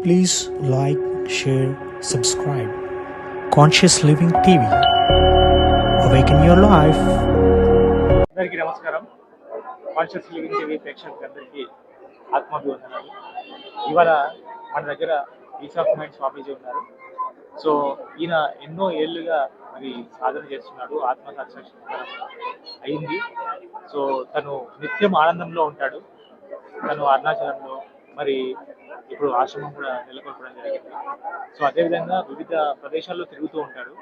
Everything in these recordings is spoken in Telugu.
Please like, share, subscribe. Conscious Living TV. Awaken your life. అందరికీ నమస్కారం. కాన్షియస్ లివింగ్ టీవీ ప్రేక్షకులందరికీ ఆత్మాభివందనాలు. ఇవాళ మన దగ్గర పీస్ ఆఫ్ మైండ్ స్వామీజీ ఉన్నారు. సో ఈయన ఎన్నో ఏళ్ళుగా మరి సాధన చేస్తున్నాడు. ఆత్మ సాక్షాత్కారం అయింది. సో తను నిత్యం ఆనందంలో ఉంటాడు. తను అరుణాచలంలో మరి ఇప్పుడు ఆశ్రమం కూడా నెలకొల్పడం జరిగింది. సో అదేవిధంగా వివిధ ప్రదేశాల్లో తిరుగుతూ ఉంటాడు.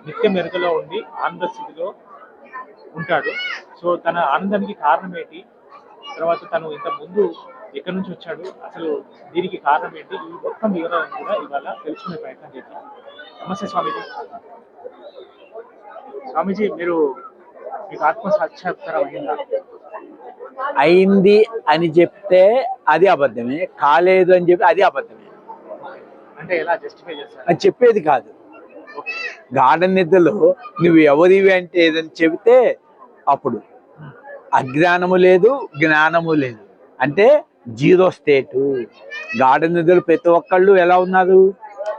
నిత్యం మెరుగులో ఉండి ఆనంద స్థితిలో ఉంటాడు. సో తన ఆనందానికి కారణం ఏంటి, తర్వాత తను ఇంత ముందు ఎక్కడి నుంచి వచ్చాడు, అసలు దీనికి కారణం ఏంటి, ఈ మొత్తం వివరాలను కూడా ఇవాళ తెలుసుకునే ప్రయత్నం చేద్దాం. నమస్తే స్వామీజీ. స్వామీజీ, మీకు ఆత్మ సాక్షాత్కారం అయిందా? అయింది అని చెప్తే అది అబద్ధమే, కాలేదు అని చెప్పి అది అబద్ధమే. అంటే ఎలా జస్టిఫై చేస్తారు? అది చెప్పేది కాదు. గాఢ నిద్రలో నువ్వు ఎవరివి అంటే ఏదని చెబితే అప్పుడు అజ్ఞానము లేదు, జ్ఞానము లేదు, అంటే జీరో స్టేటు. గాఢ నిద్రలు ప్రతి ఒక్కళ్ళు ఎలా ఉన్నారు?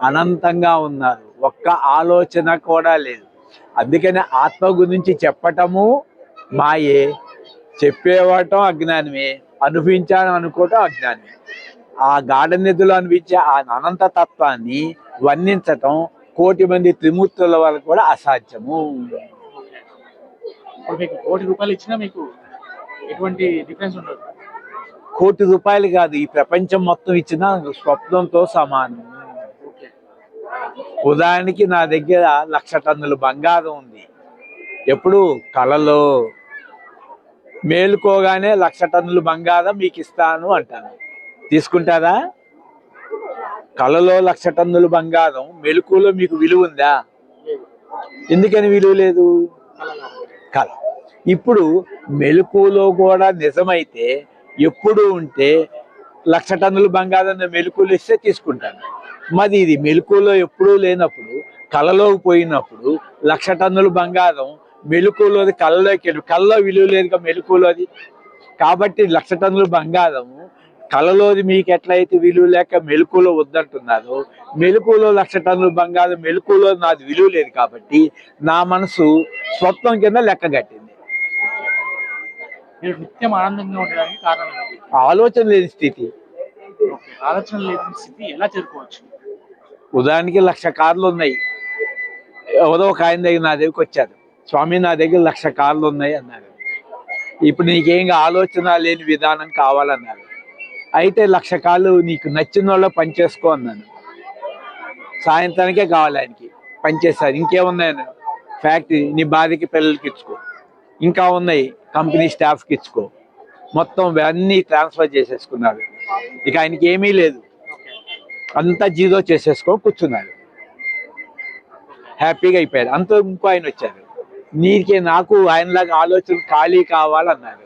అనంతంగా ఉన్నారు. ఒక్క ఆలోచన కూడా లేదు. అందుకని ఆత్మ గురించి చెప్పటము మాయే, చెప్పేవటం అజ్ఞానమే, అనుభవించాలని అనుకోవటం అజ్ఞానమే. ఆ గాఢ నిధులు అనిపించే ఆ అనంత తత్వాన్ని వర్ణించటం కోటి మంది త్రిమూర్తుల వరకు కూడా అసాధ్యము. మీకు ₹1,00,00,000 ఇచ్చినా మీకు ఎటువంటి డిఫరెన్స్ ఉండదు. ₹1,00,00,000 కాదు, ఈ ప్రపంచం మొత్తం ఇచ్చిన స్వప్నంతో సమానం. ఉదాహరణకి నా దగ్గర 1,00,000 టన్నుల బంగారం ఉంది. ఎప్పుడు కలలో మేలుకోగానే 1,00,000 టన్నుల బంగారం మీకు ఇస్తాను అంటాను. తీసుకుంటారా? కలలో 1,00,000 టన్నుల బంగారం, మెలకువలో మీకు విలువ ఉందా? ఎందుకని విలువ లేదు? కళ. ఇప్పుడు మెలకువలో కూడా నిజమైతే ఎప్పుడు ఉంటే 1,00,000 టన్నుల బంగారం మెలకువలు ఇస్తే తీసుకుంటాను. మరి ఇది మెలకువలో ఎప్పుడూ లేనప్పుడు, కళలోకి పోయినప్పుడు 1,00,000 టన్నుల బంగారం మెలకువలోది కళ్ళలోకి వెళ్ళి, కళ్ళలో విలువ లేదుగా మెలకువలోది. కాబట్టి 1,00,000 టన్నుల బంగారము కళలోది మీకు ఎట్లయితే విలువ లేక మెలకువలో వద్దంటున్నారు, మెలకువలో 1,00,000 టన్నుల బంగారం మెలకువలో నాది విలువ లేదు. కాబట్టి నా మనసు స్వప్నం కింద లెక్క కట్టింది. మీరు నిత్యం ఆనందంగా ఉండడానికి కారణం ఏంటి? ఆలోచన లేని స్థితి. ఆలోచన లేని స్థితి ఎలా చేరుకోవచ్చు? ఉదాహరణకి 1,00,000 కార్లు ఉన్నాయి. ఎవరో ఒక ఆయన దగ్గర నా దగ్గరికి వచ్చారు, స్వామి నా దగ్గర 1,00,000 కార్లు ఉన్నాయి అన్నారు. ఇప్పుడు నీకేం ఆలోచన లేని విధానం కావాలన్నారు. అయితే 1,00,000 కార్లు నీకు నచ్చిన వాళ్ళు పనిచేసుకో అన్నాను. సాయంత్రానికే కావాలి ఆయనకి, పనిచేస్తారు. ఇంకేమున్నాయని, ఫ్యాక్టరీ నీ భార్యకి పిల్లలకి ఇచ్చుకో, ఇంకా ఉన్నాయి కంపెనీ స్టాఫ్కి ఇచ్చుకో, మొత్తం అన్నీ ట్రాన్స్ఫర్ చేసేసుకున్నారు. ఇక ఆయనకి ఏమీ లేదు, అంతా జీరో చేసేసుకో కూర్చున్నారు. హ్యాపీగా అయిపోయారు. అంత ఇంకో ఆయన వచ్చారు, నాకు ఆయనలాగా ఆలోచన ఖాళీ కావాలన్నారు.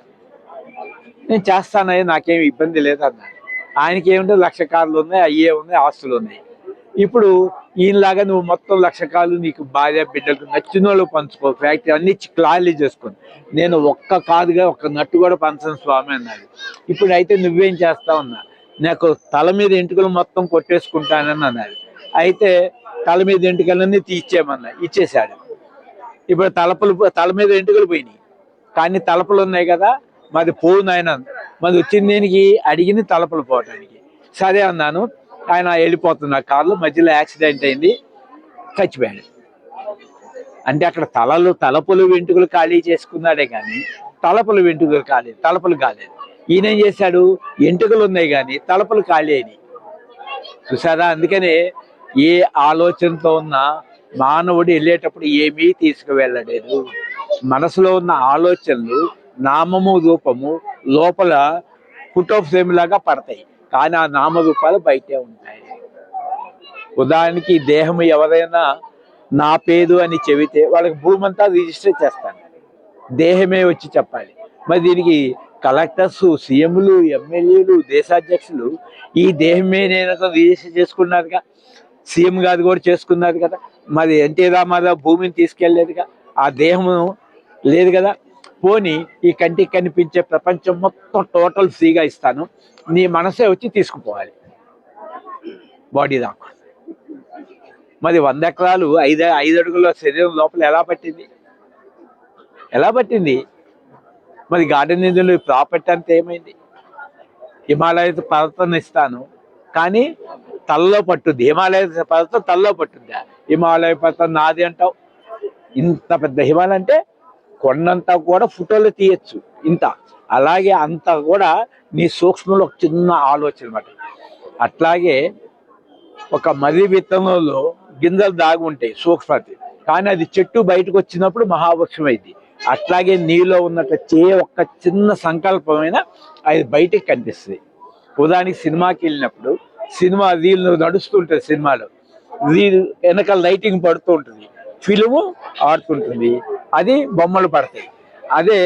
నేను చేస్తానయ్యా, నాకేమి ఇబ్బంది లేదన్నారు. ఆయనకి ఏమిటో 1,00,000 కార్లు ఉన్నాయి, అయ్యే ఉన్నాయి, ఆస్తులు ఉన్నాయి. ఇప్పుడు ఈయనలాగా నువ్వు మొత్తం 1,00,000 కార్లు నీకు భార్య బిడ్డలకు నచ్చిన వాళ్ళు పంచుకో, ఫ్యాక్టరీ అన్ని ఖాళీ చేసుకోండి. నేను ఒక్క కారుగా ఒక్క నట్టు కూడా పంచను స్వామి అన్నాడు. ఇప్పుడు అయితే నువ్వేం చేస్తావు అన్నా. నాకు తల మీద ఎంటుకలు మొత్తం కొట్టేసుకుంటానని అన్నారు. అయితే తల మీద ఎంటుకలన్నీ తీసేయమన్నా, ఇచ్చేశాడు. ఇప్పుడు తల మీద ఎంటుకలు పోయినాయి, కానీ తలపలు ఉన్నాయి కదా, మాది పోను ఆయన. మాది వచ్చింది దేనికి? అడిగింది తలపలు పోవటానికి. సరే అన్నాను. ఆయన వెళ్ళిపోతున్న కార్లో మధ్యలో యాక్సిడెంట్ అయింది, చచ్చిపోయాడు. అంటే అక్కడ తలపులు వెంట్రుకలు ఖాళీ చేసుకున్నాడే కానీ తలపులు వెంట్రుకలు కాలేదు, తలపులు కాలేదు. ఈయనేం చేశాడు? ఎంటుకలు ఉన్నాయి కానీ తలపులు ఖాళీ అయినాయి. చూసారా? అందుకనే ఏ ఆలోచనతో ఉన్న మానవుడు వెళ్ళేటప్పుడు ఏమీ తీసుకువెళ్ళలేదు. మనసులో ఉన్న ఆలోచనలు నామము రూపము లోపల ఫుట్ ఆఫ్ ఫ్రేమ్ లాగా పడతాయి, కానీ ఆ నామరూపాలు బయటే ఉంటాయి. ఉదాహరణకి దేహం ఎవరైనా నా పేరు అని చెబితే వాళ్ళకి భూమి అంతా రిజిస్టర్ చేస్తాను, దేహమే వచ్చి చెప్పాలి. మరి దీనికి కలెక్టర్స్, సీఎంలు, ఎమ్మెల్యేలు, దేశాధ్యక్షులు ఈ దేహమే నేను రిజిస్టర్ చేసుకున్నారుగా, సీఎం గారు కూడా చేసుకున్నారు కదా. మరి ఎన్టీ రామారావు భూమిని తీసుకెళ్లేదుగా, ఆ దేహము లేదు కదా. పోనీ ఈ కంటికి కనిపించే ప్రపంచం మొత్తం టోటల్ ఫ్రీగా ఇస్తాను, నీ మనసే వచ్చి తీసుకుపోవాలి. బాడీ రాకూడదు. మరి 100 ఎకరాలు 5 అడుగుల శరీరం లోపల ఎలా పట్టింది? మరి గార్డెన్ నిధులు ప్రాపర్టీ అంతా ఏమైంది? హిమాలయ పర్వతం ఇస్తాను కానీ తలలో పట్టుద్ది. హిమాలయ పర్వతం తలలో పట్టుద్దా? హిమాలయ పర్వతం నాది అంటావు. ఇంత పెద్ద హిమాలయం అంటే కొండంతా కూడా ఫోటోలు తీయచ్చు ఇంత. అలాగే అంత కూడా నీ సూక్ష్మంలో ఒక చిన్న ఆలోచన అన్నమాట. అట్లాగే ఒక మర్రి విత్తనంలో గింజలు దాగి ఉంటాయి సూక్ష్మతి, కానీ అది చెట్టు బయటకు వచ్చినప్పుడు మహావృక్షం అయింది. అట్లాగే నీలో ఉన్నట్టు ఒక్క చిన్న సంకల్పమైన అది బయటికి కనిపిస్తుంది. ఉదాహరణకి సినిమాకి వెళ్ళినప్పుడు సినిమా రీల్ నడుస్తుంటుంది, సినిమాలో రీల్ వెనకాల లైటింగ్ పడుతూ ఉంటుంది, ఫిలిము ఆడుతుంటుంది, అది బొమ్మలు పడతాయి. అదే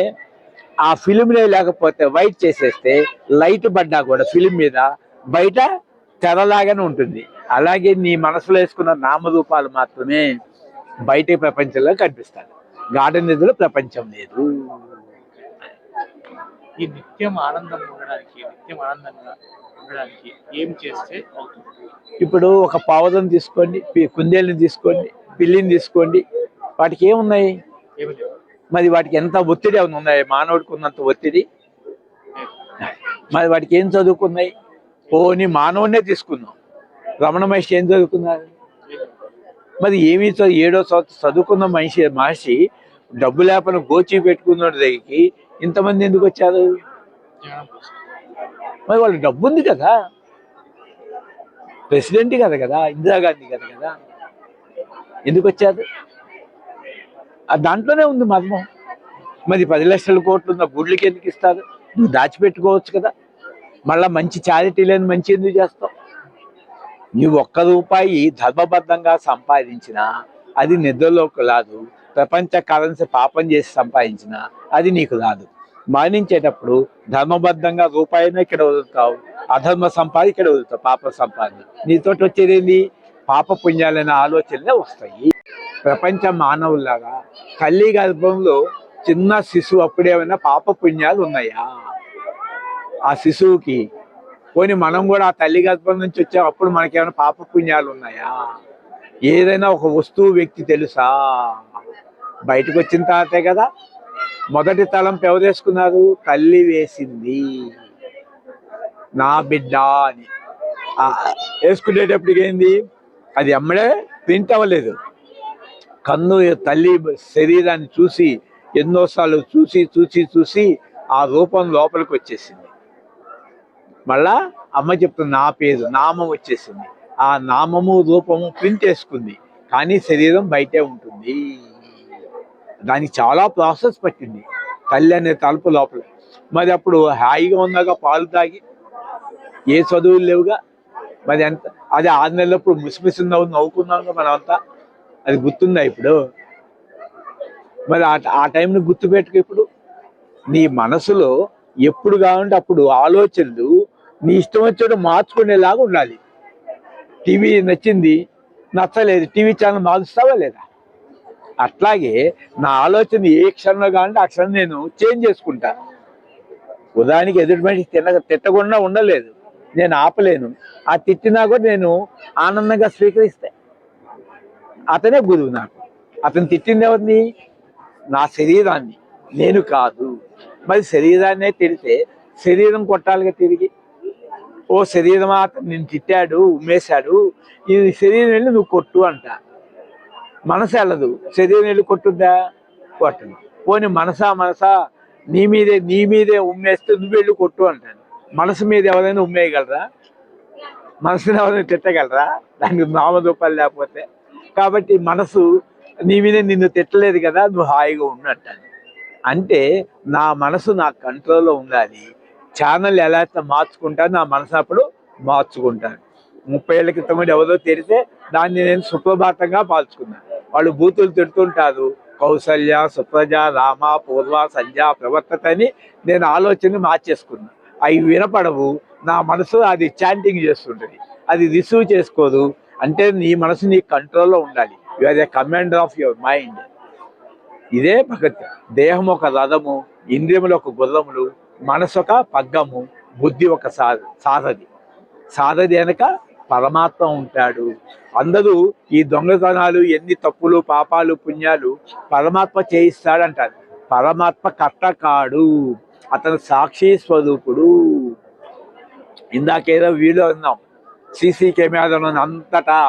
ఆ ఫిలింలో లేకపోతే వైట్ చేసేస్తే లైట్ పడ్డా కూడా ఫిలిం మీద బయట తెరలాగానే ఉంటుంది. అలాగే నీ మనసులో వేసుకున్న నామరూపాలు మాత్రమే బయట ప్రపంచంలో కనిపిస్తాయి. గార్డెన్ నిధులు ప్రపంచం లేదు. ఈ నిత్యం ఆనందంగా ఉండడానికి ఏం చేస్తే అవుతుంది? ఇప్పుడు ఒక పావురం తీసుకోండి, కుందేళ్ళని తీసుకోండి, పిల్లిని తీసుకోండి, వాటికి ఏమున్నాయి? ఏమి లేవు. మరి వాటికి ఎంత ఒత్తిడి ఏమైనా ఉన్నాయి? మానవుడికి ఉన్నంత ఒత్తిడి. మరి వాటికి ఏం చదువుకున్నాయి? పోనీ మానవుడినే తీసుకున్నాం, రమణ మహర్షి ఏం చదువుకున్నారు? మరి ఏమీ 7వ సంవత్సరం చదువుకున్న మహర్షి డబ్బు లేపన గోచి పెట్టుకున్నాడు దగ్గరికి ఇంతమంది ఎందుకు వచ్చారు? మరి వాళ్ళు డబ్బు ఉంది కదా, ప్రెసిడెంట్ కదా, ఇందిరాగాంధీ కదా, ఎందుకు వచ్చారు? దాంట్లోనే ఉంది మర్మం. మరి 10 లక్షల కోట్లు ఉన్న గుడ్లకి ఎందుకు ఇస్తారు? నువ్వు దాచిపెట్టుకోవచ్చు కదా. మళ్ళా మంచి చారిటీ లేని మంచి ఎందుకు చేస్తావు? నువ్వు ₹1 ధర్మబద్ధంగా సంపాదించినా అది నిద్రలోకి రాదు. ప్రపంచ కరెన్సీ పాపం చేసి సంపాదించినా అది నీకు రాదు. మరణించేటప్పుడు ధర్మబద్ధంగా రూపాయినే ఇక్కడ వదులుతావు, అధర్మ సంపాదన ఇక్కడ వదులుతావు, పాప సంపాదన. నీతోటి వచ్చేది ఏంది? పాప పుణ్యాలైన ఆలోచనలే వస్తాయి. ప్రపంచ మానవులాగా తల్లి గర్భంలో చిన్న శిశువు అప్పుడేమైనా పాప పుణ్యాలు ఉన్నాయా? ఆ శిశువుకి పోనీ మనం కూడా ఆ తల్లి గర్భం నుంచి వచ్చాం, అప్పుడు మనకేమైనా పాప పుణ్యాలు ఉన్నాయా? ఏదైనా ఒక వస్తువు వ్యక్తి తెలుసా? బయటకు వచ్చిన తర్వాతే కదా. మొదటి తలంపు ఎవరు వేసుకున్నారు? తల్లి వేసింది, నా బిడ్డ అని. వేసుకునేటప్పటికి ఏంది? అది అమ్మడే ప్రింట్ అవ్వలేదు. కన్ను తల్లి శరీరాన్ని చూసి ఎన్నోసార్లు చూసి ఆ రూపం లోపలికి వచ్చేసింది. మళ్ళా అమ్మ చెప్తుంది నా పేరు, నామం వచ్చేసింది. ఆ నామము రూపము ప్రింట్ వేసుకుంది, కానీ శరీరం బయటే ఉంటుంది. దానికి చాలా ప్రాసెస్ పట్టింది తల్లి అనే తలుపు లోపల. మరి అప్పుడు హాయిగా ఉన్నాగా పాలు తాగి, ఏ చదువులు లేవుగా, మరి ఎంత అది 6 నెలలప్పుడు ముసిముసి నవ్వుకున్నాగా మనమంతా. అది గుర్తుందా ఇప్పుడు? మరి ఆ టైంని గుర్తుపెట్టుకు. ఇప్పుడు నీ మనసులో ఎప్పుడు కావాలంటే అప్పుడు ఆలోచనలు నీ ఇష్టం వచ్చేటప్పుడు మార్చుకునేలాగా ఉండాలి. టీవీ నచ్చింది, నచ్చలేదు, టీవీ ఛానల్ మారుస్తావా లేదా? అట్లాగే నా ఆలోచన ఏ క్షణంలో కావాలంటే ఆ క్షణం నేను చేంజ్ చేసుకుంటా. ఉదాహరణకి ఎదుటి మనిషి తిట్టకుండా ఉండలేదు, నేను ఆపలేను. ఆ తిట్టినా కూడా నేను ఆనందంగా స్వీకరిస్తే అతనే గురువు నాకు. అతను తిట్టింది ఎవరిని? నా శరీరాన్ని, నేను కాదు. మరి శరీరాన్నే తిడితే శరీరం కొట్టాలిగా తిరిగి. ఓ శరీరమా, అతను నేను తిట్టాడు, ఉమ్మేశాడు, ఈ శరీరం వెళ్ళి నువ్వు కొట్టు అంట. మనసు వెళ్ళదు, శరీరం వెళ్ళి కొట్టుద్దా? కొట్టదు. పోనీ మనసా నీ మీదే ఉమ్మేస్తే నువ్వు వెళ్ళి కొట్టు అంటాను. మనసు మీద ఎవరైనా ఉమ్మేయగలరా? మనసుని ఎవరైనా తిట్టగలరా? దానికి నామరూపాలు లేకపోతే. కాబట్టి మనసు నీ మీద నిన్ను తిట్టలేదు కదా, నువ్వు హాయిగా ఉన్నట్టాను. అంటే నా మనసు నా కంట్రోల్లో ఉండాలి. ఛానల్ ఎలా అయితే మార్చుకుంటాను, నా మనసు అప్పుడు మార్చుకుంటాను. 30 ఏళ్ల క్రితం కూడా ఎవరో తెరితే దాన్ని నేను సుప్రభాతంగా పాల్చుకున్నాను. వాళ్ళు బూతులు తిడుతుంటారు, కౌసల్య, సుప్రజ, రామ, పూర్వ, సంధ్య, ప్రవర్తత అని నేను ఆలోచన మార్చేసుకున్నాను. అవి వినపడవు, నా మనసు అది చాంటింగ్ చేస్తుంటుంది, అది రిసీవ్ చేసుకోదు. అంటే నీ మనసు నీ కంట్రోల్లో ఉండాలి. You are the commander of your mind. ఇదే భగత్. దేహం ఒక రథము, ఇంద్రియములు ఒక గుర్రములు, మనసు ఒక పగ్గము, బుద్ధి ఒక సారథి. సారథి వెనక పరమాత్మ ఉంటాడు. అందరూ ఈ దొంగతనాలు ఎన్ని తప్పులు పాపాలు పుణ్యాలు పరమాత్మ చేయిస్తాడంటారు. పరమాత్మ కర్త కాడు, అతను సాక్షి స్వరూపుడు. ఇందాకేదో వీడియో ఉన్నాం, సీసీ కెమెరాలో అంతటా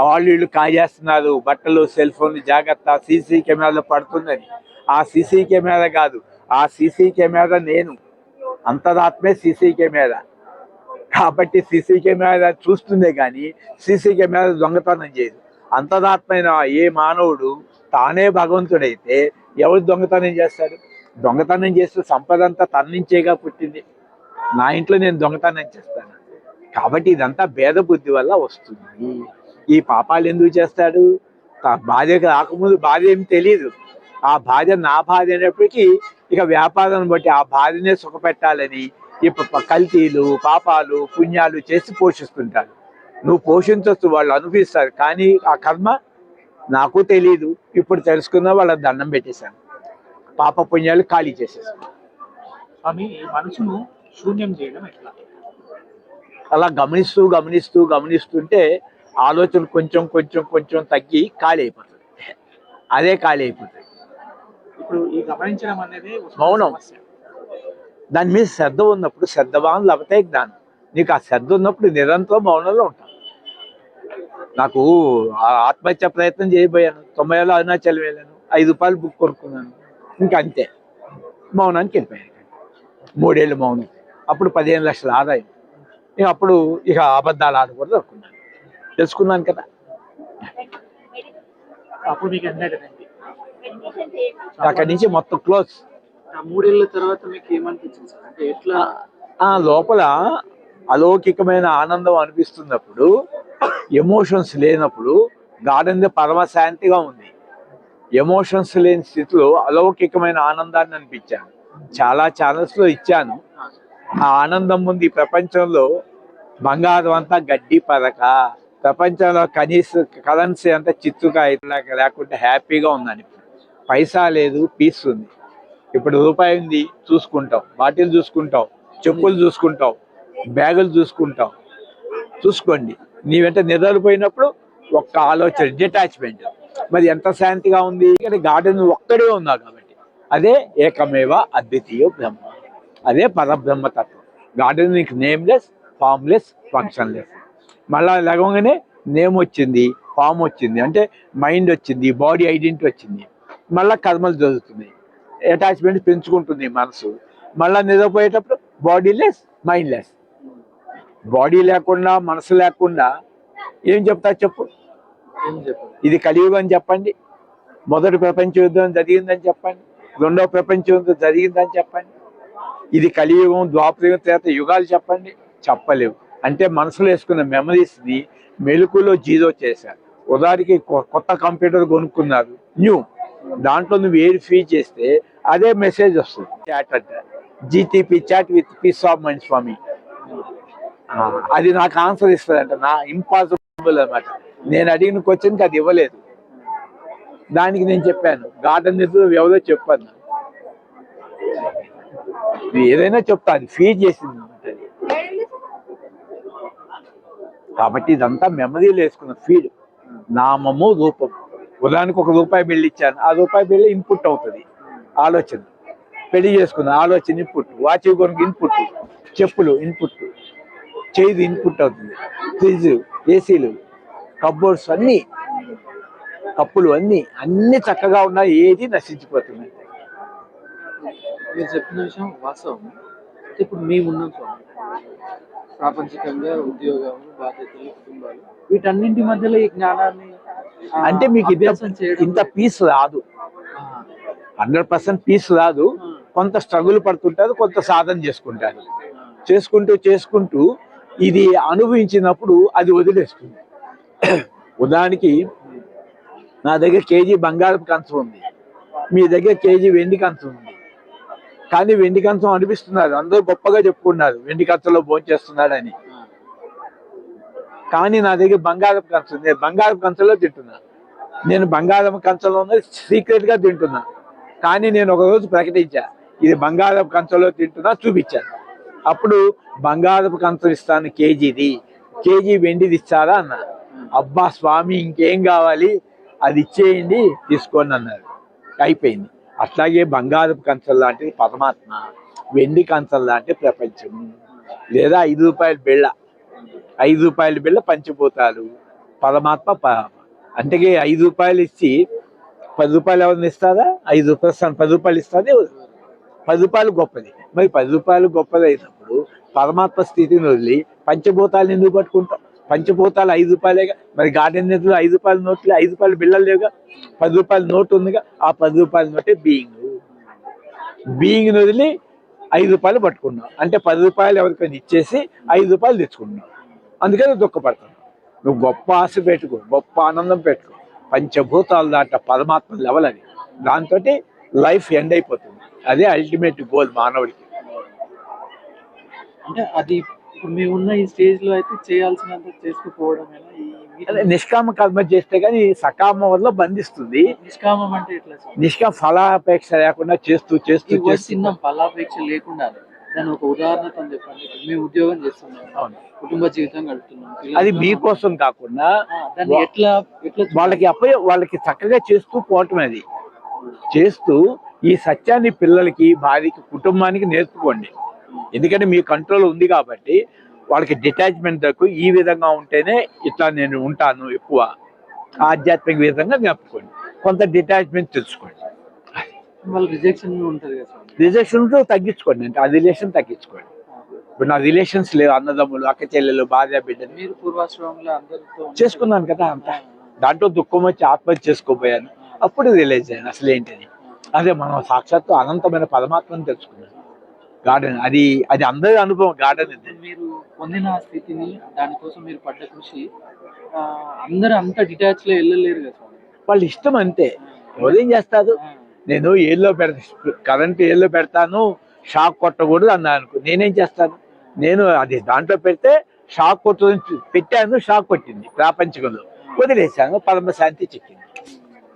వాళ్ళు వీళ్ళు కాజేస్తున్నారు, బట్టలు సెల్ ఫోన్లు జాగ్రత్త, సీసీ కెమెరాలో పడుతుందని. ఆ సీసీ కెమెరా కాదు, ఆ సీసీ కెమెరా నేను, అంతరాత్మే సీసీ కెమెరా. కాబట్టి సీసీ కెమెరా చూస్తుందే కానీ సీసీ కెమెరా దొంగతనం చేయదు. అంతరాత్మైన ఏ మానవుడు తానే భగవంతుడైతే ఎవరు దొంగతనం చేస్తాడు? దొంగతనం చేస్తే సంపద అంతా తన నుంచేగా పుట్టింది. నా ఇంట్లో నేను దొంగతనం చేస్తాను. కాబట్టి ఇదంతా భేద బుద్ధి వల్ల వస్తుంది. ఈ పాపాలు ఎందుకు చేస్తాడు? భార్యకు రాకముందు భార్య ఏమి తెలియదు. ఆ భార్య నా భార్య అనేప్పటికీ ఇక వ్యాపారం బట్టి ఆ భార్యనే సుఖపెట్టాలని ఇప్పుడు కల్తీలు పాపాలు పుణ్యాలు చేసి పోషిస్తుంటారు. నువ్వు పోషించవచ్చు, వాళ్ళు అనుభవిస్తారు. కానీ ఆ కర్మ నాకు తెలియదు. ఇప్పుడు తెలుసుకున్నా వాళ్ళ దండం పెట్టేశాను, పాప పుణ్యాలు ఖాళీ చేసేసాను. స్వామి, మనసును శూన్యం చేయడం ఎట్లా? అలా గమనిస్తూ గమనిస్తూ గమనిస్తుంటే ఆలోచన కొంచెం కొంచెం కొంచెం తగ్గి ఖాళీ అయిపోతుంది. అదే ఖాళీ అయిపోతుంది. ఇప్పుడు ఈ గమనించడం అనేది మౌనం. దాని మీద శ్రద్ధ ఉన్నప్పుడు శ్రద్ధవాన్ లభతే జ్ఞానం. నీకు ఆ శ్రద్ధ ఉన్నప్పుడు నిరంతరం మౌనంలో ఉంటాను. నాకు ఆత్మహత్య ప్రయత్నం చేయబోయాను, 90 ఏళ్ళు అరుణాచలం వెళ్ళాను, 5 రూపాయలు బుక్ కొనుక్కున్నాను, ఇంకా అంతే మౌనానికి వెళ్ళిపోయాను. 3 ఏళ్ళు మౌనం, అప్పుడు 15 లక్షల ఆదాయం. ఇక అప్పుడు ఇక అబద్ధాలు ఆడకూడదు అనుకున్నాను, తెలుసుకున్నాను కదా. అప్పుడు మీకు ఎంత అక్కడి నుంచి మొత్తం క్లోజ్. 3 ఏళ్ళ తర్వాత మీకు ఏమనిపించింది సార్? అంటే ఎట్లా? లోపల అలౌకికమైన ఆనందం అనిపిస్తున్నప్పుడు, ఎమోషన్స్ లేనప్పుడు గార్డెన్ పరమశాంతిగా ఉంది. ఎమోషన్స్ లేని స్థితిలో అలౌకికమైన ఆనందాన్ని అనిపించాను. చాలా ఛానల్స్లో ఇచ్చాను. ఆ ఆనందం ముందు ఈ ప్రపంచంలో బంగారం అంతా గడ్డి పరక, ప్రపంచంలో కరెన్సీ అంతా చిత్తుకాయ లేకుంటే హ్యాపీగా ఉందని. పైసా లేదు, పీస్ ఉంది. ఇప్పుడు రూపాయి ఉంది, చూసుకుంటాం, బాటిల్ చూసుకుంటాం, చెప్పులు చూసుకుంటాం, బ్యాగులు చూసుకుంటాం. చూసుకోండి, నీ వెంట నిద్రపోయినప్పుడు ఒక్క ఆలోచన, డిటాచ్మెంట్. మరి ఎంత శాంతిగా ఉంది. ఇక్కడ గార్డెన్ ఒక్కడే ఉన్నావు కాబట్టి అదే ఏకమేవ అద్వితీయ బ్రహ్మ, అదే పరబ్రహ్మతత్వం. గార్డెన్ నీకు నేమ్లెస్, ఫామ్లెస్, ఫంక్షన్లెస్. మళ్ళా లగవగానే నేమ్ వచ్చింది, ఫామ్ వచ్చింది, అంటే మైండ్ వచ్చింది, బాడీ ఐడెంటిటీ వచ్చింది. మళ్ళీ కర్మలు జరుగుతుంది, అటాచ్మెంట్ పెంచుకుంటుంది మనసు. మళ్ళీ నిద్రపోయేటప్పుడు bodyless, mindless. Body లేకుండా మనసు లేకుండా ఏం చెప్తా చెప్పు? ఇది కలియుగం అని చెప్పండి, మొదటి ప్రపంచ యుద్ధం జరిగిందని చెప్పండి, రెండవ ప్రపంచ యుద్ధం జరిగిందని చెప్పండి. ఇది కలియుగం, ద్వాపరయుగం, త్రేత యుగాలు చెప్పండి, చెప్పలేవు. అంటే మనసులో వేసుకున్న మెమరీస్ని మెలుకులో జీరో చేశారు. ఉదాహరణకి కొత్త కంప్యూటర్ కొనుక్కున్నారు, న్యూ, దాంట్లో నువ్వు ఏది ఫీడ్ చేస్తే అదే మెసేజ్ వస్తుంది. చాట్ అంటే GTP, chat with peace of mind స్వామి, అది నాకు ఆన్సర్ ఇస్తుందంట. నా ఇంపాసిబుల్ అనమాట. నేను అడిగిన క్వశ్చన్కి అది ఇవ్వలేదు. దానికి నేను చెప్పాను, గార్డెన్ ఎవరో చెప్పాను, ఏదైనా చెప్తా, అది ఫీడ్ చేసింది ఉంటుంది. కాబట్టి ఇదంతా మెమరీలో వేసుకున్న ఫీడ్. నామము రూపం. ఉదాహరణకు ₹1 బిల్లు ఇచ్చాను, ఆ ₹1 బిల్లు ఇన్పుట్ అవుతుంది ఆలోచన. పెళ్లి చేసుకున్న ఆలోచన ఇన్పుట్, వాచ్ కొనుక ఇన్పుట్, చెప్పులు ఇన్పుట్, చేయి ఇన్పుట్ అవుతుంది, ఫ్రిడ్జ్, ఏసీలు, కబ్బోర్డ్స్ అన్నీ, కప్పులు అన్నీ చక్కగా ఉన్నాయి, ఏది నశించిపోతుంది. మీరు చెప్పిన విషయం వాస్తవం. ఇప్పుడు మేమున్నాం స్వామి, ప్రాపంచికంగా ఉద్యోగం, బాధ్యతలు, కుటుంబాలు, వీటన్నింటి మధ్యలో ఈ జ్ఞానాన్ని అంటే మీకు ఇంత పీస్ రాదు, 100% పీస్ రాదు. కొంత స్ట్రగుల్ పడుతుంటారు, కొంత సాధన చేసుకుంటారు. చేసుకుంటూ ఇది అనుభవించినప్పుడు అది వదిలేస్తుంది. ఉదాహరణకి నా దగ్గర కేజీ బంగారపు కంచం ఉంది, మీ దగ్గర కేజీ వెండి కంచం ఉంది. కానీ వెండి కంచం అనిపిస్తున్నారు, అందరూ గొప్పగా చెప్పుకున్నారు వెండి కంచంలో భోంచేస్తున్నాడని. కానీ నా దగ్గర బంగారపు కంచం, నేను బంగారపు కంచంలో తింటున్నా. నేను బంగారపు కంచంలో సీక్రెట్గా తింటున్నా. కానీ నేను ఒకరోజు ప్రకటించా, ఇది బంగారపు కంచంలో తింటున్నా, చూపించాను. అప్పుడు బంగారపు కంచం ఇస్తాను కేజీది, కేజీ వెండిది ఇస్తారా అన్నారు. అబ్బా స్వామి ఇంకేం కావాలి, అది ఇచ్చేయండి తీసుకోండి అన్నారు. అయిపోయింది. అట్లాగే బంగారపు కంచం లాంటిది పరమాత్మ, వెండి కంచం లాంటి ప్రపంచం. లేదా 5 రూపాయల బిళ్ళ, 5 రూపాయల బిళ్ళ పంచిపోతారు పరమాత్మ. అంటే 5 రూపాయలు ఇచ్చి 10 రూపాయలు ఎవరిని ఇస్తారా? 5 రూపాయలు 10 రూపాయలు ఇస్తారే. 10 రూపాయలు గొప్పది. మరి 10 రూపాయలు గొప్పది అయినప్పుడు పరమాత్మ స్థితిని వదిలి పంచభూతాలు ఎందుకు పట్టుకుంటాం? పంచభూతాలు 5 రూపాయలేగా. మరి గార్డెన్ నిధులు 5 రూపాయల నోట్లు, 5 రూపాయలు బిళ్ళలు లేవుగా. 10 రూపాయల నోటు ఉందిగా. ఆ 10 రూపాయల నోటే బీయింగ్ వదిలి 5 రూపాయలు పట్టుకున్నాం. అంటే 10 రూపాయలు ఎవరికైనా ఇచ్చేసి 5 రూపాయలు తెచ్చుకున్నాం. అందుకని దుఃఖపడుతున్నావు. నువ్వు గొప్ప ఆశ పెట్టుకో, గొప్ప ఆనందం పెట్టుకో. పంచభూతాలు దాంట్లో పరమాత్మ లెవెల్ అది. దాంతో లైఫ్ ఎండ్ అయిపోతుంది. అదే అల్టిమేట్ గోల్ మానవుడికి. అంటే అది ఇప్పుడు మేము ఉన్న ఈ స్టేజ్ లో అయితే చేయాల్సినంత చేసుకుపోవడమేనా? అదే నిష్కామ కర్మ చేస్తే కానీ సకామ వల్ల బంధిస్తుంది. నిష్కామం అంటే ఎట్లా సార్? నిష్కామ ఫలాపేక్ష లేకుండా చేస్తూ చేస్తూ చిన్న ఫలాపేక్ష లేకుండా దాని ఒక ఉదాహరణతో చెప్పండి. మేము ఉద్యోగం చేస్తున్నాం, అవును, కుటుంబ జీవితం గడుపుతున్నాం, అది మీకోసం కాకుండా దాన్ని ఎట్లా వాళ్ళకి చక్కగా చేస్తూ పోవటం. అది చేస్తూ ఈ సత్యాన్ని పిల్లలకి, భార్యకి, కుటుంబానికి నేర్చుకోండి. ఎందుకంటే మీ కంట్రోల్ ఉంది కాబట్టి వాళ్ళకి డిటాచ్మెంట్ ఈ విధంగా ఉంటేనే ఇట్లా నేను ఉంటాను. ఎక్కువ ఆధ్యాత్మిక విధంగా నేర్పుకోండి. కొంత డిటాచ్మెంట్ తెలుసుకోండి. వాళ్ళ రిజెక్షన్ ఉంటుంది కదా, రిజెక్షన్ తగ్గించుకోండి. అంటే ఆ రిలేషన్ తగ్గించుకోండి. ఇప్పుడు నా రిలేషన్స్ లేవు, అన్నదమ్ములు, అక్క చెల్లెలు, భార్య, బిడ్డలు. మీరు పూర్వాశ్రమంలో అందరితో చేసుకున్నాను కదా అంతా. దాంట్లో దుఃఖం వచ్చి ఆత్మహత్య చేసుకోపోయాను. అప్పుడు రిలైజ్ అయ్యాను అసలు ఏంటని. అదే మనం సాక్షాత్తు అనంతమైన పరమాత్మని తెలుసుకున్నాం. గార్డెన్ అది అందరి అనుభవం. గార్డెన్ మీరు పొందిన స్థితిని, దానికోసం మీరు పడ్డ కృషి, అందరూ అంత డిటాచ్ లో వెళ్ళలేరు కదా. వాళ్ళ ఇష్టం అంతే. ఎవరేం చేస్తారు? నేను ఏళ్ళలో కరెంట్ ఏళ్ళలో పెడతాను, షాక్ కొట్టకూడదు అన్నా అనుకో, నేనేం చేస్తాను? నేను అది దాంట్లో పెడితే షాక్ కొట్టు పెట్టాను, షాక్ కొట్టింది ప్రాపంచికంలో, వదిలేసాను, పరమశాంతి చిక్కింది.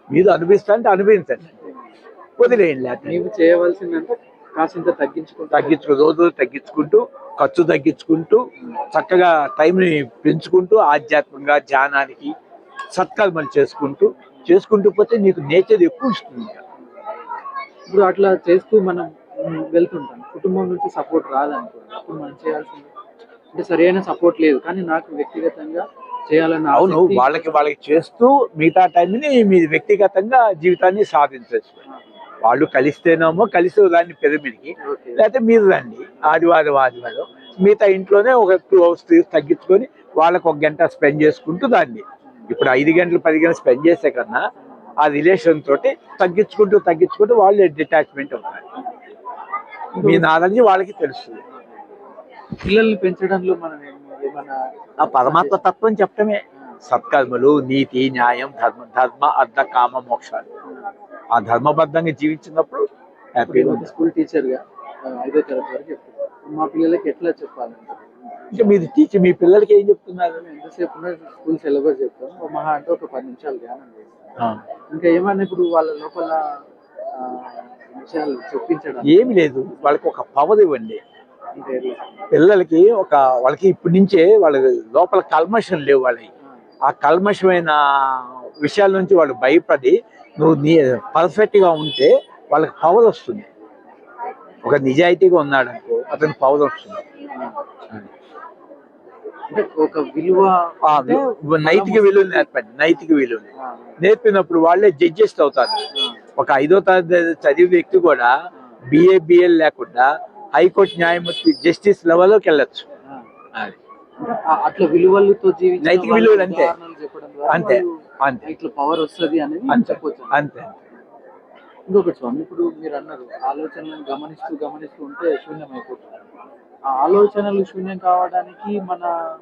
మీరు అనిపిస్తానంటే అనిపించండి, వదిలేయండి. లేకపోతే నీవు చేయవలసిందంటే కాసింత తగ్గించుకుంటూ రోజు తగ్గించుకుంటూ, ఖర్చు తగ్గించుకుంటూ, చక్కగా టైంని పెంచుకుంటూ, ఆధ్యాత్మికంగా ధ్యానానికి సత్కర్మలు చేసుకుంటూ పోతే నీకు నేచర్ ఎక్కువ ఇస్తుంది. ఇప్పుడు అట్లా చేస్తూ మనం వెళ్తుంటాం, కుటుంబం నుంచి సపోర్ట్ రాదనుకోండి, అప్పుడు మనం చేయాల్సింది అంటే సరైన సపోర్ట్ లేదు, కానీ నాకు వ్యక్తిగతంగా చేయాలన్న. అవును, వాళ్ళకి చేస్తూ మిగతా టైంని మీ వ్యక్తిగతంగా జీవితాన్ని సాధించవచ్చు. వాళ్ళు కలిస్తేనేమో కలిసి దాన్ని పిరమిడ్కి, లేకపోతే మీరు రండి ఆదివారం మిగతా ఇంట్లోనే ఒక 2 hours తగ్గించుకొని వాళ్ళకి 1 గంట స్పెండ్ చేసుకుంటూ దాన్ని. ఇప్పుడు 5 గంటలు 10 గంటలు స్పెండ్ చేసే కన్నా ఆ రిలేషన్ తోటి తగ్గించుకుంటూ వాళ్ళు డిటాచ్మెంట్ అవుతారు. మీ నాలెడ్జ్ వాళ్ళకి తెలుస్తుంది. పిల్లల్ని పెంచడంలో మనం ఏమన్నా ఆ పరమాత్మ తత్వం చెప్పడమే. సత్కర్మలు, నీతి, న్యాయం, ధర్మ అర్థ కామ మోక్షాలు. ఆ ధర్మబద్ధంగా జీవించినప్పుడు హ్యాపీగా ఉంది. స్కూల్ టీచర్ గా 5వ తరగతి వరకు చెప్తున్నారు. మా పిల్లలకి ఎట్లా చెప్పాలంటే, ఇంకా మీరు టీచర్ మీ పిల్లలకి ఏం చెప్తున్నారు? ఎంతసేపు స్కూల్ సిలబస్ చెప్తాను, మహా అంటే ఒక 10 నిమిషాలు ధ్యానం చేస్తాను. ఇంకా ఏమన్నా ఇప్పుడు వాళ్ళ లోపల విషయాలు చెప్పించడం ఏమి లేదు. వాళ్ళకి ఒక పవర్ ఇవ్వండి. పిల్లలకి వాళ్ళకి ఇప్పటి నుంచే వాళ్ళ లోపల కల్మషం లేవు. వాళ్ళకి ఆ కల్మషమైన విషయాల నుంచి వాళ్ళు భయపడి నువ్వు పర్ఫెక్ట్ గా ఉంటే వాళ్ళకి పవర్ వస్తుంది. ఒక నిజాయితీగా ఉన్నాడు అనుకో, అతని పవర్ వస్తుంది. ఒక విలువ, నైతిక విలువ నేర్పండి. నైతిక విలువ నేర్పినప్పుడు వాళ్ళే జడ్జెస్ అవుతారు. ఒక 5వ తరగతి చదివే వ్యక్తి కూడా బిఏ లేకుండా హైకోర్టు న్యాయమూర్తి జస్టిస్ లెవెల్లోకి వెళ్ళొచ్చు. అది అట్లా విలువలతో నైతిక విలువలు అంతే అంతే అంతే ఇట్లా పవర్ వస్తుంది అనేది చెప్పొచ్చు. అంతే. ఇంకొకటి స్వామి, ఇప్పుడు మీరు అన్నారు ఆలోచనలను గమనిస్తూ ఉంటే శూన్యం అయిపోతుంది. ఆ ఆలోచనలు శూన్యం కావడానికి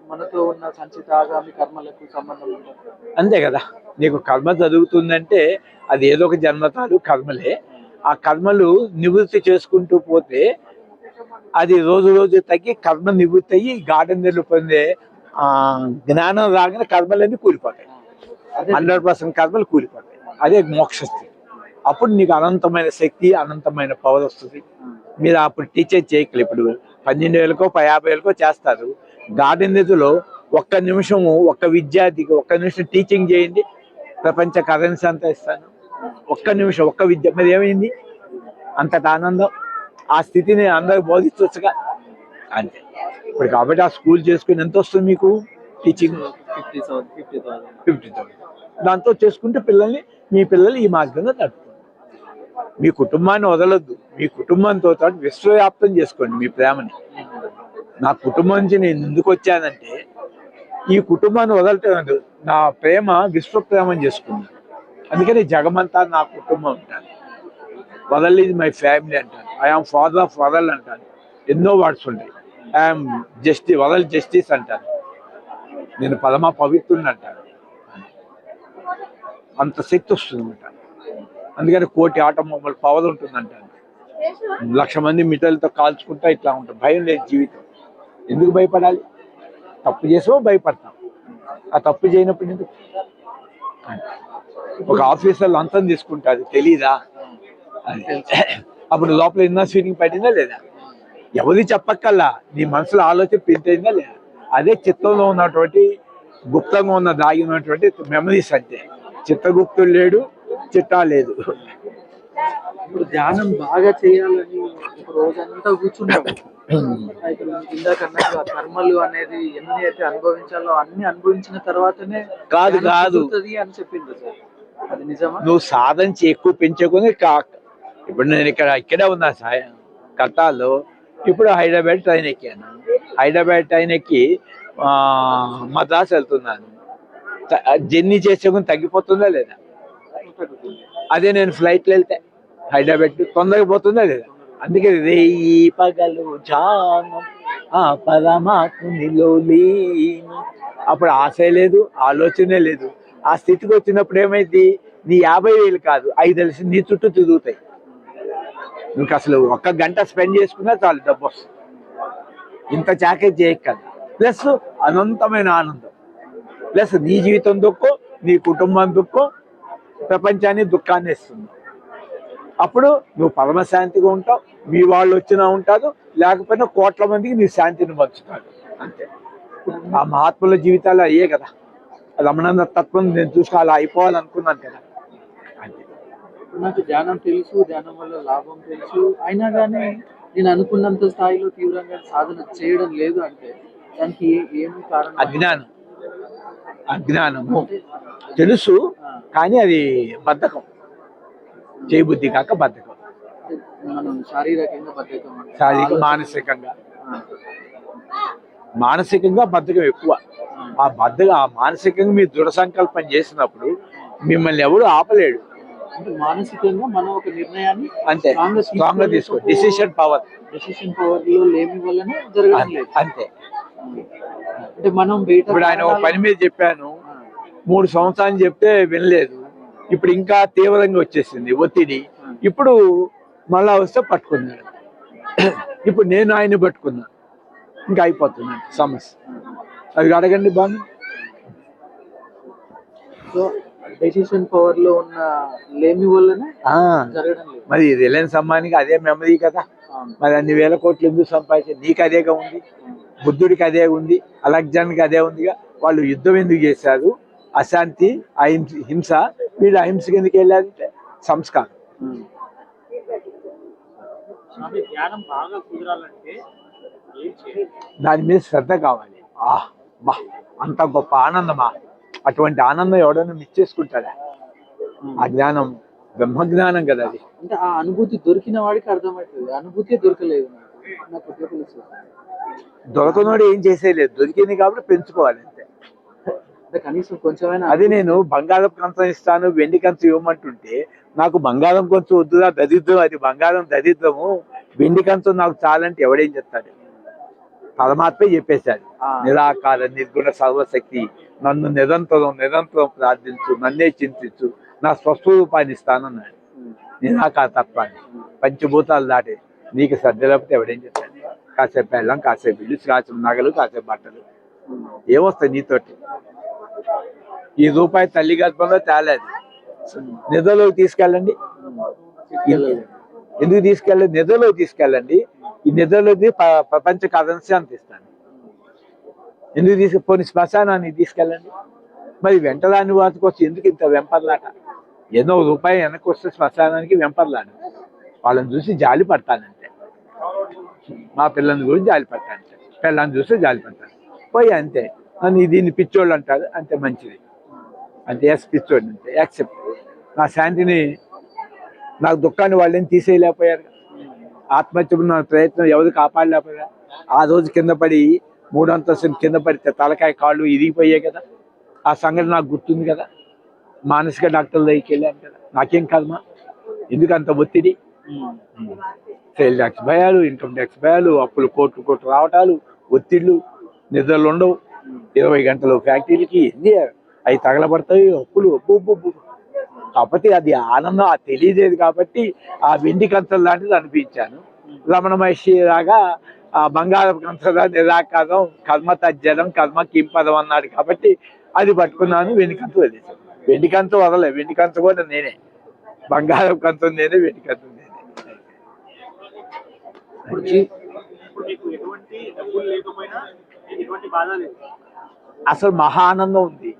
మనతో ఉన్న సంచిత ఆగామి కర్మలకు సంబంధం ఉంటుంది. అంతే కదా. నీకు కర్మ జరుగుతుందంటే అది ఏదో ఒక జన్మతాలు కర్మలే. ఆ కర్మలు నివృత్తి చేసుకుంటూ పోతే అది రోజు తగ్గి కర్మ నివృత్తి అయ్యి గార్డెన్ పొందే జ్ఞానం రాగానే కర్మలన్నీ కూలిపోతాయి. 100% కర్మలు కూలిపోతాయి. అదే మోక్షస్థితి. అప్పుడు నీకు అనంతమైన శక్తి, అనంతమైన పవర్ వస్తుంది. మీరు అప్పుడు టీచర్ చేయగలరు. ఇప్పుడు 12,000కో 50,000కో చేస్తారు. గార్డెన్ నిధిలో ఒక్క నిమిషము ఒక్క విద్యార్థికి ఒక్క నిమిషం టీచింగ్ చేయండి, ప్రపంచ కరెన్సీ అంతా ఇస్తాను. ఒక్క నిమిషం ఒక్క విద్య, మరి ఏమైంది అంతటి ఆనందం? ఆ స్థితిని అందరికి బోధించవచ్చుగా. అంతే. ఇప్పుడు కాబట్టి ఆ స్కూల్ చేసుకుని ఎంత వస్తుంది మీకు టీచింగ్? 50,000. దాంతో చేసుకుంటే మీ పిల్లలు ఈ మార్గంగా నడుపుకోండి. మీ కుటుంబాన్ని వదలొద్దు, మీ కుటుంబంతో పాటు విశ్వవ్యాప్తం చేసుకోండి మీ ప్రేమని. నా కుటుంబం నుంచి నేను ఎందుకు వచ్చానంటే ఈ కుటుంబాన్ని వదలటం, నా ప్రేమ విశ్వ ప్రేమని చేసుకున్నాను. అందుకని జగమంతా నా కుటుంబం అంటాను. వరల్డ్ ఈజ్ మై ఫ్యామిలీ అంటాను. ఐఆమ్ ఫాదర్ ఆఫ్ వరల్డ్ అంటాను. ఎన్నో వర్డ్స్ ఉంటాయి. ఐఆమ్ వరల్డ్ జస్టిస్ అంటాను. నేను పరమ పవిత్రుని అంటాను. అంత శక్తి వస్తుంది అంటాను. అందుకని 1,000,000 ఆటోమొబైల్ పవర్ ఉంటుంది అంటాను. 1,00,000 మంది మిఠాయిలతో కాల్చుకుంటా ఇట్లా ఉంటుంది. భయం లేదు జీవితం. ఎందుకు భయపడాలి? తప్పు చేసావో భయపడతాం. ఆ తప్పు చేయనప్పుడు ఎందుకు? ఒక ఆఫీసర్ లంచం తీసుకుంటారు, తెలీదా? అప్పుడు లోపల ఇన్నర్ ఫీలింగ్ పడిందా లేదా? ఎవరి చెప్పక్కల్లా నీ మనసులో ఆలోచన ప్రింట్ అయిందా లేదా? అదే చిత్తంలో ఉన్నటువంటి గుప్తంగా ఉన్న దాగి ఉన్నటువంటి మెమరీస్. అంటే చిత్తగుప్తుడు లేడు, చిట్టా లేదు. ఇప్పుడు ధ్యానం బాగా చేయాలని ఒక రోజంతా కూర్చున్నాడు. ఇందాక అన్నట్టు కర్మలు అనేది ఎన్ని అయితే అనుభవించాలో అన్ని అనుభవించిన తర్వాతనే కాదు అని చెప్పింది సార్. అది నిజమా? నువ్వు సాధించి ఎక్కువ పెంచుకొని ఇప్పుడు నేను ఇక్కడే ఉన్నా కట్టాలో. ఇప్పుడు హైదరాబాద్ ట్రైన్ ఎక్కాను. హైదరాబాద్ ట్రైన్ ఎక్కి మద్రాసు వెళ్తున్నాను. జర్నీ చేసేకొని తగ్గిపోతుందా లేదా? అదే నేను ఫ్లైట్లో వెళ్తే హైదరాబాద్ తొందరగా పోతుందా లేదా? అందుకే రేయి పగలు జానం ఆ పరమాత్మునిలో లీనం. అప్పుడు ఆశ లేదు, ఆలోచనే లేదు. ఆ స్థితికి వచ్చినప్పుడు ఏమైంది? నీ 50,000 కాదు 5,000 నీ చుట్టూ తిరుగుతాయి. నువ్వు అసలు 1 గంట స్పెండ్ చేసుకున్నా చాలు డబ్బు వస్తుంది. ఇంత చాకేజ్ చేయక్కర్లేదు. ప్లస్ అనంతమైన ఆనందం, ప్లస్ నీ జీవితం దుఃఖం, నీ కుటుంబం దుఃఖం, ప్రపంచాన్ని దుఃఖాన్ని ఇస్తుంది. అప్పుడు నువ్వు పరమశాంతిగా ఉంటావు. మీ వాళ్ళు వచ్చినా ఉంటారు, లేకపోయినా 1,00,000 మందికి నీ శాంతిని పంచుతాడు. అంతే. ఆ మహాత్ముల జీవితాలు అయ్యే కదా. రమణానంద తత్వం నేను చూసి అలా అయిపోవాలనుకున్నాను కదా. అంతే. నాకు ధ్యానం తెలుసు, ధ్యానం వల్ల లాభం తెలుసు, అయినా కానీ నేను అనుకున్నంత స్థాయిలో తీవ్రంగా సాధన చేయడం లేదు అంటే దానికి ఏమి కారణం? అజ్ఞానము తెలుసు, కానీ అది బద్ధకం. చేయబుద్ధి కాక బద్ధకం. మనం శారీరకంగా బద్ధకం, మానసికంగా బద్ధకం ఎక్కువ. ఆ మానసికంగా మీరు దృఢ సంకల్పం చేసినప్పుడు మిమ్మల్ని ఎవరు ఆపలేడు. అంటే మానసికంగా మనం ఒక నిర్ణయాన్ని అంతే స్ట్రాంగ్ గా తీసుకో. డెసిషన్ పవర్ లో లేమి వల్లనే జరగడం లేదు. అంతే. అంటే మనం బయట ఇప్పుడు ఆయన ఒక పని మీద చెప్పాను, 3 సంవత్సరాలు చెప్తే వినలేదు. ఇప్పుడు ఇంకా తీవ్రంగా వచ్చేసింది ఒత్తిడి. ఇప్పుడు మళ్ళా వస్తే పట్టుకున్నాడు. ఇప్పుడు నేను ఆయన్ని పట్టుకున్నా, ఇంకా అయిపోతున్నాను సమస్య. అది అడగండి బాగా. సో డెసిషన్ పవర్ లో ఉన్న లేమి వల్లనే జరగడం లేదు. మరి రిలయన్స్ అమ్మానికి అదే మెమరీ కదా. మరి అన్ని వేల కోట్లు ఎందుకు సంపాదించారు? నీకు అదేగా ఉంది, బుద్ధుడికి అదే ఉంది, అలెగ్జాండర్కి అదే ఉందిగా. వాళ్ళు యుద్ధం ఎందుకు చేశారు? అశాంతి, హింస. వీళ్ళు అహింసకి ఎందుకు వెళ్ళారంటే సంస్కారం. దాని మీద శ్రద్ధ కావాలి. బా అంత గొప్ప ఆనందమా! అటువంటి ఆనందం ఎవడైనా మిస్ చేసుకుంటాడా? ఆ జ్ఞానం బ్రహ్మజ్ఞానం కదా అది. అంటే ఆ అనుభూతి దొరికిన వాడికి అర్థమవుతుంది. అనుభూతి దొరకలేదు నాకు తెలుసు. దొరకనోడు ఏం చేసేయలేదు, దొరికింది కాబట్టి పెంచుకోవాలి అంతే. కనీసం కొంచెమైనా. అది నేను బంగారం కంచం ఇస్తాను, వెండి కంచం ఇవ్వమంటుంటే నాకు బంగారం కొంచెం వద్దురా, దరిద్రం. అది బంగారం దరిద్రము, వెండి కంచం నాకు చాలంటే ఎవడేం చెప్తాడు? పరమాత్మే చెప్పేశాడు, నిరాకార నిర్గుణ సర్వశక్తి, నన్ను నిరంతరం ప్రార్థించు, నన్నే చింతించు, నా స్వస్వరూపాన్ని ఇస్తానన్నాడు. నిరాకార తత్వాన్ని పంచభూతాలు దాటి నీకు శ్రద్ధ లేకపోతే ఎవడేం చెప్తాడు? కాసేపు బెల్లం, కాసేపు ఇల్లు, కాసేపు నగలు, కాసేపు బట్టలు ఏమొస్తాయి నీతోటి? ఈ రూపాయి తల్లి గర్భంలో తేలేదు, నిధులోకి తీసుకెళ్ళండి. ఎందుకు తీసుకెళ్ళండి? నిధులోకి తీసుకెళ్ళండి. ఈ నిధులోకి ప్రపంచ కరెన్సీ అంత ఇస్తాను. ఎందుకు పోనీ శ్మశానానికి తీసుకెళ్ళండి. మరి వెంటరాని వాటి కోసం ఎందుకు ఇంత వెంపర్లాట? ఏదో రూపాయి వెనక్కి వస్తే శ్మశానానికి వెంపర్లాట. వాళ్ళని చూసి జాలి పడతానంటే, మా పిల్లల్ని గురించి జాలి పడతానంటే, పిల్లల్ని చూస్తే జాలి పడతాను పోయి అంతే. నన్ను దీన్ని పిచ్చోళ్ళు అంటారు, అంతే మంచిది అంతే. ఎస్ పిచ్చోళ్ళు అంతే యాక్సెప్ట్. నా శాంతిని, నాకు దుఃఖాన్ని వాళ్ళని తీసేయలేకపోయారు. ఆత్మహత్య నా ప్రయత్నం ఎవరు కాపాడలేకపోయారు. ఆ రోజు కింద పడి 3 అంతస్తులు కింద పడితే తలకాయ కాళ్ళు ఇరిగిపోయాయి కదా. ఆ సంఘటన నాకు గుర్తుంది కదా. మానసిక డాక్టర్ దగ్గరికి వెళ్ళాను కదా. నాకేం కర్మ, ఎందుకు అంత ఒత్తిడి? సేల్ ట్యాక్స్ భయాలు, ఇన్కమ్ ట్యాక్స్ భయాలు, అప్పులు కోట్లు రావటాలు, ఒత్తిళ్ళు, నిద్రలు ఉండవు. 20 గంటలు ఫ్యాక్టరీలకి ఎన్ని అవి తగలబడతాయి, అప్పులు ఒప్పు. కాకపోతే అది ఆనందం అది తెలియలేదు కాబట్టి ఆ వెండి కంచం లాంటిది అనిపించాను. రమణ మహర్షి లాగా ఆ బంగారపు కంచం నిరాకారం, కర్మ తజ్జనం, కర్మ కింపదం అన్నాడు కాబట్టి అది పట్టుకున్నాను. వెండి కంచం వదిలేసాను. వెండి కంచం వదలే, వెండి కంచం కూడా నేనే, బంగారపు కంచం నేనే, వెండి కంచం నేనే. అసలు మహా ఆనందం ఉంది.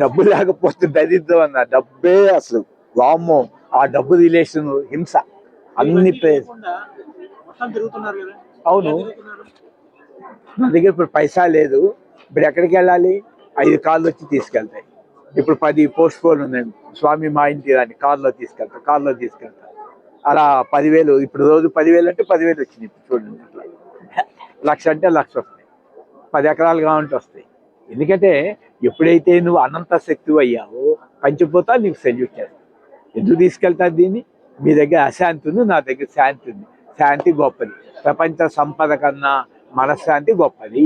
డబ్బు లేకపోతే దరిద్రం అన్న, డబ్బే అసలు వామ్మో. ఆ డబ్బు రిలేషన్ హింస అన్ని అవును. నా దగ్గర ఇప్పుడు పైసా లేదు. ఇప్పుడు ఎక్కడికి వెళ్ళాలి? 5 కార్లు వచ్చి తీసుకెళ్తాయి. ఇప్పుడు 10 పోస్ట్ పోన్ ఉన్నాయి. స్వామి మా ఇంటి రాని కార్లో తీసుకెళ్తా. అలా 10,000. ఇప్పుడు రోజు 10,000 అంటే 10,000 వచ్చింది. ఇప్పుడు చూడండి, అట్లా 1,00,000 అంటే 1,00,000 వస్తాయి. 10 ఎకరాలు కావాలంటే వస్తాయి. ఎందుకంటే ఎప్పుడైతే నువ్వు అనంత శక్తి అయ్యావో పంచిపోతా నీకు సెల్యూట్ చేస్తావు. ఎందుకు తీసుకెళ్తాను దీన్ని? మీ దగ్గర అశాంతి ఉంది, నా దగ్గర శాంతి ఉంది. శాంతి గొప్పది. ప్రపంచ సంపద కన్నా మనశ్శాంతి గొప్పది.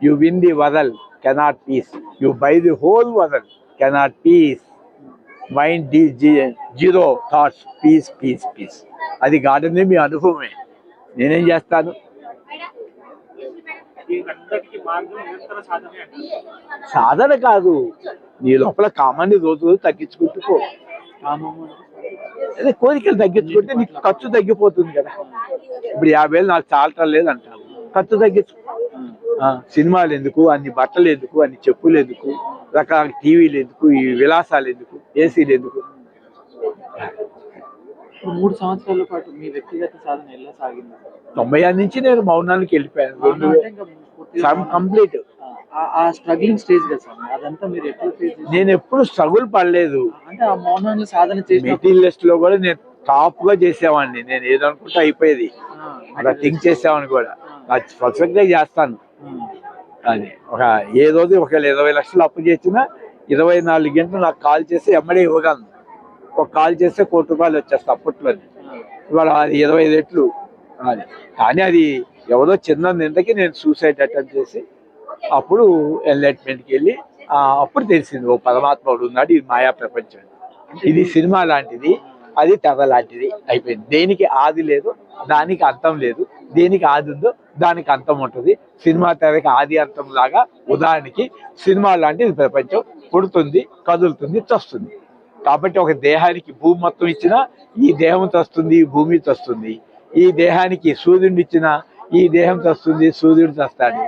You win the world, cannot peace. You buy the whole world, cannot peace. Mind zero thoughts, peace. అది గార్డెన్ మీ అనుభవమే. నేనేం చేస్తాను? సాధన కాదు, నీ లోపల కామాన్ని రోజు తగ్గించుకుంటూ పో. అదే కోరికలు తగ్గించుకుంటే నీకు ఖర్చు తగ్గిపోతుంది కదా. ఇప్పుడు 50,000 నాకు చాలటం లేదు అంటావు, ఖర్చు తగ్గించు. సినిమాలు ఎందుకు, అన్ని బట్టలు ఎందుకు, అన్ని చెప్పులు ఎందుకు, రకరకాల టీవీలు ఎందుకు, ఈ విలాసాలు ఎందుకు, ఏసీలు ఎందుకు? 3 సంవత్సరాల పాటు మీ వ్యక్తిగత సాధన ఎలా సాగింది? 96 నుంచి నేను మౌనానికి వెళ్ళిపోయాను. కంప్లీట్ ఆ స్ట్రగ్లింగ్ స్టేజ్ కదా సార్, అదంతా మీరు ఎప్పుడు ఫేస్ చేశారు? నేను ఎప్పుడు స్ట్రగుల్ పడలేదు. అంటే ఆ మౌనాన్ని సాధన చేసి మెటీరియలిస్ట్ లో కూడా నేను టాప్ గా చేసేవాడిని. నేను ఏదనుకుంటే అయిపోయేది, అలా థింక్ చేసేవాడిని కూడా. పర్ఫెక్ట్ గా చేస్తాను. అది ఏ రోజు ఒకవేళ 20 లక్షలు అప్పు చేసినా 24 గంటలు నాకు కాల్ చేసి ఎమ్మడే ఇవ్వగలను. ఒక కాల్ చేస్తే ₹1 కోటి వచ్చేస్తా అప్పట్లో. ఇవాళ అది 25 రెట్లు. అది కానీ అది ఎవరో చిన్న నిందకి నేను సూసైడ్ అటెంప్ట్ చేసి అప్పుడు ఎన్లైట్మెంట్కి వెళ్ళి అప్పుడు తెలిసింది ఓ పరమాత్ముడు ఉన్నాడు, ఇది మాయా ప్రపంచం, ఇది సినిమా లాంటిది, అది తెర లాంటిది. అయిపోయింది. దేనికి ఆది లేదు, దానికి అంతం లేదు. దేనికి ఆది ఉందో దానికి అంతం ఉంటుంది. సినిమా తెరకి ఆది అంతం లాగా ఉదాహరణకి సినిమా లాంటిది ప్రపంచం. పుడుతుంది, కదులుతుంది, చస్తుంది. కాబట్టి ఒక దేహానికి భూమి మొత్తం ఇచ్చినా ఈ దేహం చస్తుంది, ఈ భూమి చస్తుంది. ఈ దేహానికి సూర్యుడిని ఇచ్చినా ఈ దేహం చస్తుంది, సూర్యుడు చస్తాడు.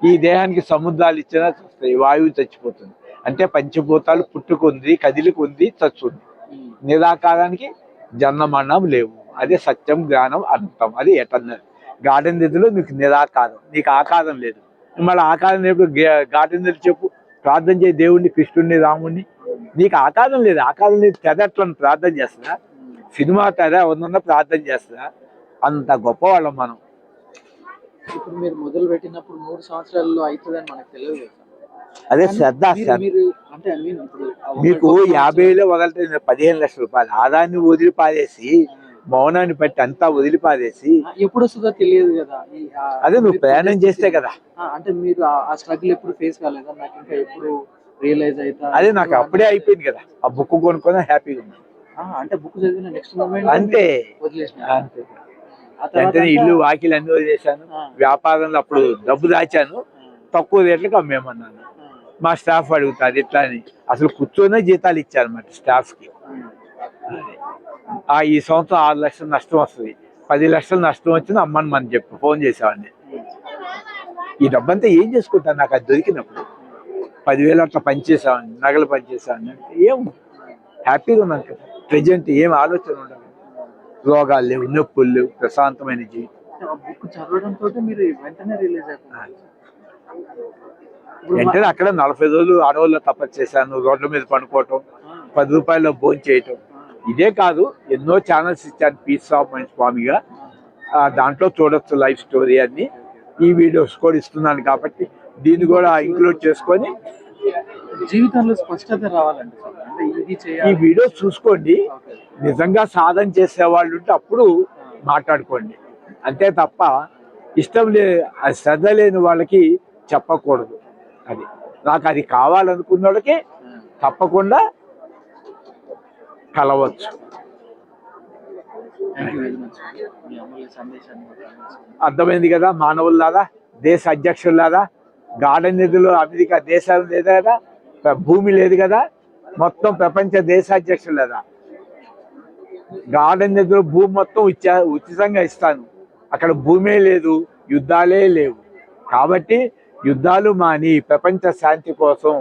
ఈ దేహానికి సముద్రాలు ఇచ్చినా చస్తాయి, వాయువు చచ్చిపోతుంది. అంటే పంచభూతాలు పుట్టుకుంది, కదిలికుంది, చచ్చుంది. నిరాకారానికి జన్మమరణం లేవు. అదే సత్యం, జ్ఞానం, అనంతం. అది ఎటర్నల్. గార్డెన్ దిద్దులో నీకు నిరాకారం, నీకు ఆకారం లేదు. మళ్ళీ ఆకారం లేప్పుడు గార్డెన్ దిద్దు చెప్పు, ప్రార్థన చేయి దేవుణ్ణి, కృష్ణుడిని, రాముడిని. నీకు ఆకారం లేదు. ఆకారం లేదు. తెదట్లను ప్రార్థన చేస్తున్నా, సినిమా తెర ఎవరన్నా ప్రార్థన చేస్తున్నా. అంత గొప్పవాళ్ళం మనం. ఇప్పుడు మీరు మొదలు పెట్టినప్పుడు 3 సంవత్సరాల్లో అవుతుందని మనకు తెలియదు కదా. అదే శ్రద్ధ. అంటే మీకు 50,000 వదలితే 15 లక్షల రూపాయలు ఆదాన్ని వదిలిపారేసి, మౌనాన్ని బట్టి అంతా వదిలిపారేసి ఎప్పుడు వస్తుందో తెలియదు కదా. అదే నువ్వు ప్రయాణం చేస్తే కదా. అంటే మీరు ఆ స్ట్రగుల్ ఎప్పుడు ఫేస్ కాలేదా? నాకు ఇంకా ఎప్పుడు రియలైజ్ అవుతా? అదే నాకు అప్పుడే అయిపోయింది కదా. ఆ బుక్ కొనుక్కొని హ్యాపీగా ఉంది. అంటే బుక్ చదివిన నెక్స్ట్ మూమెంట్ అంతే, వదిలేసిన. అంతే. వెంటనే ఇల్లు వాకిలు అన్ని వదిలేసాను. వ్యాపారంలో అప్పుడు డబ్బు దాచాను, తక్కువ రేట్లకు అమ్మేమన్నాను. మా స్టాఫ్ అడుగుతారు ఎట్లా అని. అసలు కూర్చొనే జీతాలు ఇచ్చారు అన్నమాట స్టాఫ్కి. ఈ సంవత్సరం 6 లక్షలు నష్టం వస్తుంది, 10 లక్షలు నష్టం వచ్చింది అమ్మని మనం ఫోన్ చేసేవాడిని. ఈ డబ్బంతా ఏం చేసుకుంటాను నాకు అది దొరికినప్పుడు 10,000 అట్లా పనిచేసాను, నగలు పనిచేసాను అంటే ఏం హ్యాపీగా ఉన్నాను కదా. ప్రజెంట్ ఏం ఆలోచన ఉండదు, రోగాలు లేవు, నొప్పులు లేవు, ప్రశాంతమైన జీవితం. ఆ బుక్ చదవడంతో మీరు వెంటనే రిలీజ్ అయిపోయింది. వెంటనే అక్కడ 40 రోజులు అడవుల్లో తపస్సు చేశాను, రోడ్ల మీద పడుకోవటం, 10 రూపాయల్లో భోజనం చేయటం. ఇదే కాదు, ఎన్నో ఛానల్స్ ఇచ్చాను పీస్ ఆఫ్ మైండ్ స్వామిగా. దాంట్లో చూడొచ్చు లైఫ్ స్టోరీ అన్ని. ఈ వీడియోస్ కూడా ఇస్తున్నాను కాబట్టి దీన్ని కూడా ఇంక్లూడ్ చేసుకొని జీవితంలో స్పష్టత రావాలండి. అంటే ఇది ఈ చేయాలి. వీడియోస్ చూసుకోండి. నిజంగా సాధన చేసే వాళ్ళు ఉంటే అప్పుడు మాట్లాడుకోండి. అంతే తప్ప ఇష్టం అది శ్రద్ధ లేని వాళ్ళకి చెప్పకూడదు. అది నాకు అది కావాలనుకున్న వాళ్ళకి తప్పకుండా కలవచ్చు. Thank you very much. మీ అమూల్య సందేశాన్ని మాకు అందించినందుకు. అర్థమైంది కదా మానవుల్లారా, దేశ అధ్యక్షులారా. గార్డెన్ నిధులు అమెరికా దేశాలు లేదు కదా, భూమి లేదు కదా, మొత్తం ప్రపంచ దేశాధ్యక్షులారా. గార్డెన్ నిధులు భూమి మొత్తం ఉచితంగా ఇస్తాను. అక్కడ భూమే లేదు, యుద్ధాలే లేవు. కాబట్టి యుద్ధాలు మాని ప్రపంచ శాంతి కోసం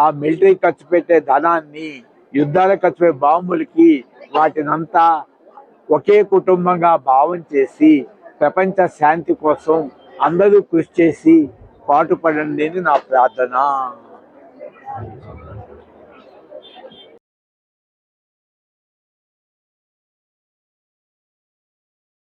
ఆ మిలిటరీ ఖర్చు పెట్టే ధనాన్ని, యుద్ధాలకు ఖర్చు పెట్టే బాంబులకి, వాటినంతా ఒకే కుటుంబంగా భావం చేసి ప్రపంచ శాంతి కోసం అందరూ కృషి చేసి పాటుపడండి నా ప్రార్థన.